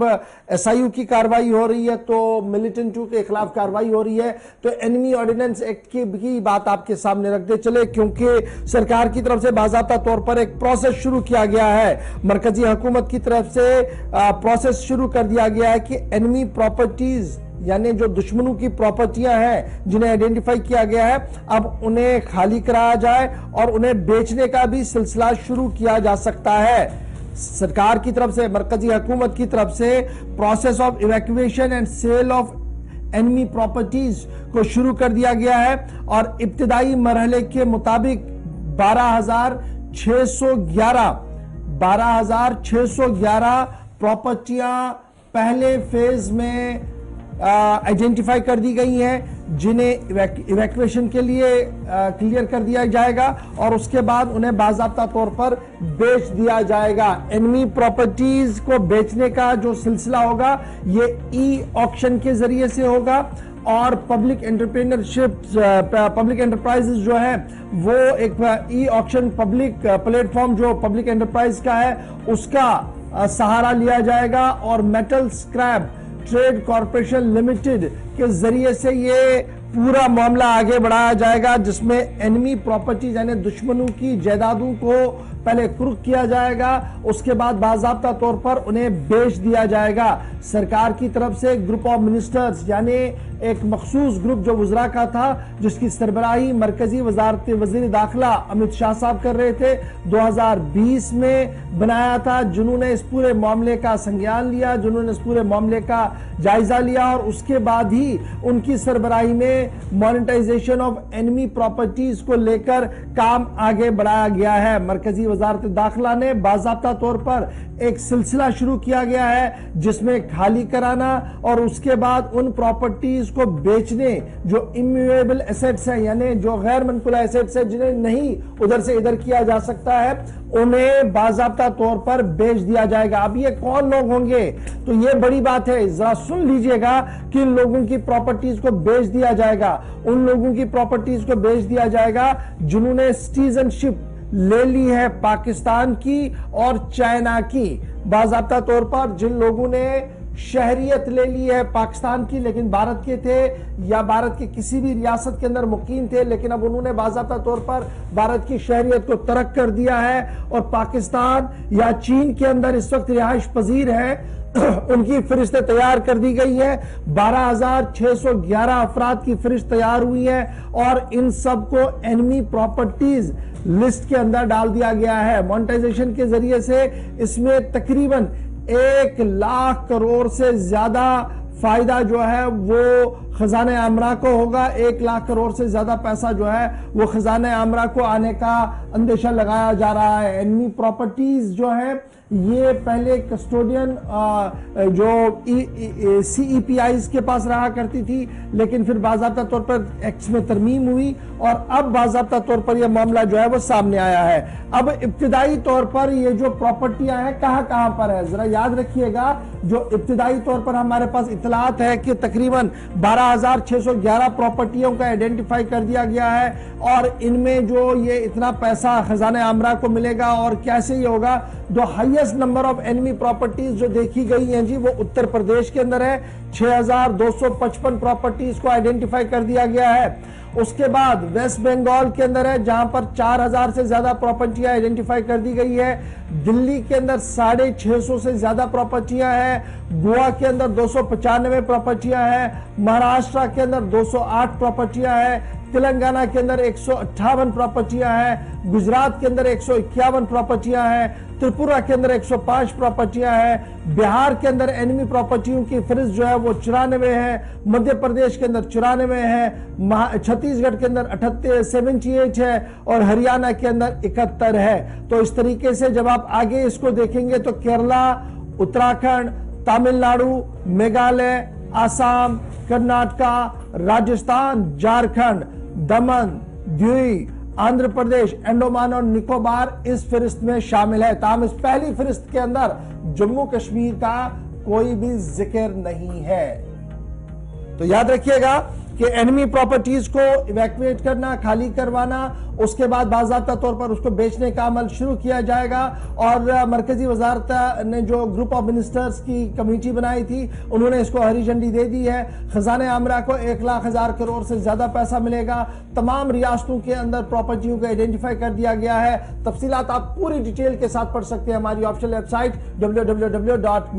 S I you کی کاروائی ہو رہی ہے تو ملیٹنٹوں کے خلاف کاروائی ہو رہی ہے تو اینمی آرڈیننس ایکٹ کی بھی بات آپ کے سامنے رکھ دے چلے، کیونکہ سرکار کی طرف سے باضابطہ طور پر ایک پروسیس شروع کیا گیا ہے، مرکزی حکومت کی طرف سے پروسیس شروع کر دیا گیا ہے کہ اینمی پراپرٹیز یعنی جو دشمنوں کی پراپرٹیاں ہیں جنہیں آئیڈینٹیفائی کیا گیا ہے اب انہیں خالی کرایا جائے اور انہیں بیچنے کا بھی سلسلہ شروع کیا جا سکتا ہے۔ سرکار کی طرف سے، مرکزی حکومت کی طرف سے process of evacuation and sale of enemy properties کو شروع کر دیا گیا ہے اور ابتدائی مرحلے کے مطابق 12,611 پراپرٹیاں پہلے فیز میں آئیڈینٹیفائی کر دی گئی ہیں جنہیں ایویکویشن کے لیے کلیئر کر دیا جائے گا اور اس کے بعد انہیں باضابطہ طور پر بیچ دیا جائے گا۔ اینمی پراپرٹیز کو بیچنے کا جو سلسلہ ہوگا یہ ای آکشن کے ذریعے سے ہوگا اور پبلک انٹرپرائز جو ہے وہ ایک e auction public platform جو پبلک انٹرپرائز کا ہے اس کا سہارا لیا جائے گا اور metal scrap trade corporation limited کے ذریعے سے یہ پورا معاملہ آگے بڑھایا جائے گا، جس میں اینمی پراپرٹیز یعنی دشمنوں کی جائیدادوں کو پہلے کرک کیا جائے گا، اس کے بعد باضابطہ طور پر انہیں بیچ دیا جائے گا۔ سرکار کی طرف سے گروپ آف منسٹرز یعنی ایک مخصوص گروپ جو وزراء کا تھا جس کی سربراہی مرکزی وزیر داخلہ امت شاہ صاحب کر رہے تھے، 2020 میں بنایا تھا، جنہوں نے اس پورے معاملے کا سنگیان لیا، جنہوں نے اس پورے معاملے کا جائزہ لیا اور اس کے بعد ہی ان کی سربراہی میں مانیٹائزیشن آف اینمی پراپرٹیز کو لے کر کام آگے بڑھایا گیا ہے۔ مرکزی وزارت داخلہ نے باضابطہ طور پر ایک سلسلہ شروع کیا گیا ہے جس میں خالی کرانا اور اس کے بعد ان پراپرٹیز کو بیچنے جو امویبل ایسیٹس ہیں یعنی جو غیر منقولہ ایسیٹس ہیں جنہیں نہیں ادھر سے ادھر کیا جا سکتا ہے انہیں باضابطہ طور پر بیچ دیا جائے گا۔ اب یہ کون لوگ ہوں گے تو یہ بڑی بات ہے، ذرا سن لیجئے گا کہ ان لوگوں کی پراپرٹیز کو بیچ دیا جائے گا، ان لوگوں کی پراپرٹیز کو بیچ دیا جائے گا جنہوں نے سٹیزن شپ لے لی ہے پاکستان کی اور چائنا کی، باضابطہ طور پر جن لوگوں نے شہریت لے لی ہے پاکستان کی لیکن بھارت کے تھے یا بھارت کے کسی بھی ریاست کے اندر مقیم تھے لیکن اب انہوں نے باضابطہ طور پر بھارت کی شہریت کو ترک کر دیا ہے اور پاکستان یا چین کے اندر اس وقت رہائش پذیر ہے، ان کی فہرستیں تیار کر دی گئی ہیں، 12,611 افراد کی فہرست تیار ہوئی ہے اور ان سب کو اینمی پراپرٹیز لسٹ کے اندر ڈال دیا گیا ہے۔ مانیٹائزیشن کے ذریعے سے اس میں تقریباً 1,00,000 کروڑ سے زیادہ فائدہ جو ہے وہ خزانہ عامرہ کو ہوگا، 1,00,000 کروڑ سے زیادہ پیسہ جو ہے وہ خزانہ عامرہ کو آنے کا اندیشہ لگایا جا رہا ہے۔ اینمی پراپرٹیز جو ہے یہ پہلے کسٹوڈین جو سی ای پی آئیز کے پاس رہا کرتی تھی لیکن پھر باضابطہ طور پر ایکٹس میں ترمیم ہوئی اور اب باضابطہ طور پر یہ معاملہ جو ہے وہ سامنے آیا ہے۔ اب ابتدائی طور پر یہ جو پراپرٹیاں ہیں کہاں پر ہے، ذرا یاد رکھیے گا، جو ابتدائی طور پر ہمارے پاس اطلاعات ہے کہ تقریباً 12,611 پراپرٹیوں کا آئیڈینٹیفائی کر دیا گیا ہے اور ان میں جو یہ اتنا پیسہ خزانہ عامرہ کو ملے گا اور کیسے یہ ہوگا، جو highest number of enemy properties جو دیکھی گئی ہیں جی وہ اتر پردیش کے اندر ہے، 6,255 پراپرٹیز کو آئیڈینٹیفائی کر دیا گیا ہے۔ اس کے بعد ویسٹ بنگال کے اندر ہے جہاں پر 4,000 سے زیادہ پراپرٹیاں آئیڈینٹیفائی کر دی گئی ہے، دلی کے اندر 650 سے زیادہ پراپرٹیاں ہیں، گوا کے اندر 295 پراپرٹیاں ہیں، مہاراشٹرا کے اندر 208 پراپرٹیاں ہیں، تلنگانہ کے اندر 158 پراپرٹیاں ہیں، گجرات کے اندر 151 پراپرٹیاں ہیں، تریپورہ کے اندر 105 پراپرٹیاں ہیں، بہار کے اندر اینمی پراپرٹیوں کی فہرست جو ہے وہ 94 ہے، مدھیہ پردیش کے اندر 94 ہے، چھتیس گڑھ کے اندر 78 ہے اور ہریانہ کے اندر 71 ہے۔ تو اس طریقے سے جب آپ آگے اس کو دیکھیں گے تو کیرلا، اتراکھنڈ، تامل ناڈو، میگھالیہ، آسام، کرناٹکا، راجستھان، جھارکھنڈ، دمن، دیو، آندھر پردیش، انڈومان اور نکوبار اس فہرست میں شامل ہے، تاہم اس پہلی فہرست کے اندر جموں کشمیر کا کوئی بھی ذکر نہیں ہے۔ تو یاد رکھیے گا کہ انیمی پراپرٹیز کو ایویکویٹ کرنا، خالی کروانا، اس کے بعد باضابطہ طور پر اس کو بیچنے کا عمل شروع کیا جائے گا. اور مرکزی وزارت نے جو گروپ آف منسٹرز کی کمیٹی بنائی تھی انہوں نے اس کو ہری جھنڈی دے دی ہے. خزانہ عامرہ کو 1,00,000 کروڑ سے زیادہ پیسہ ملے گا. تمام ریاستوں کے اندر پراپرٹیوں کو آئیڈینٹیفائی کر دیا گیا ہے. تفصیلات آپ پوری ڈیٹیل کے ساتھ پڑھ سکتے ہیں ہماری آفیشیل ویب سائٹ www.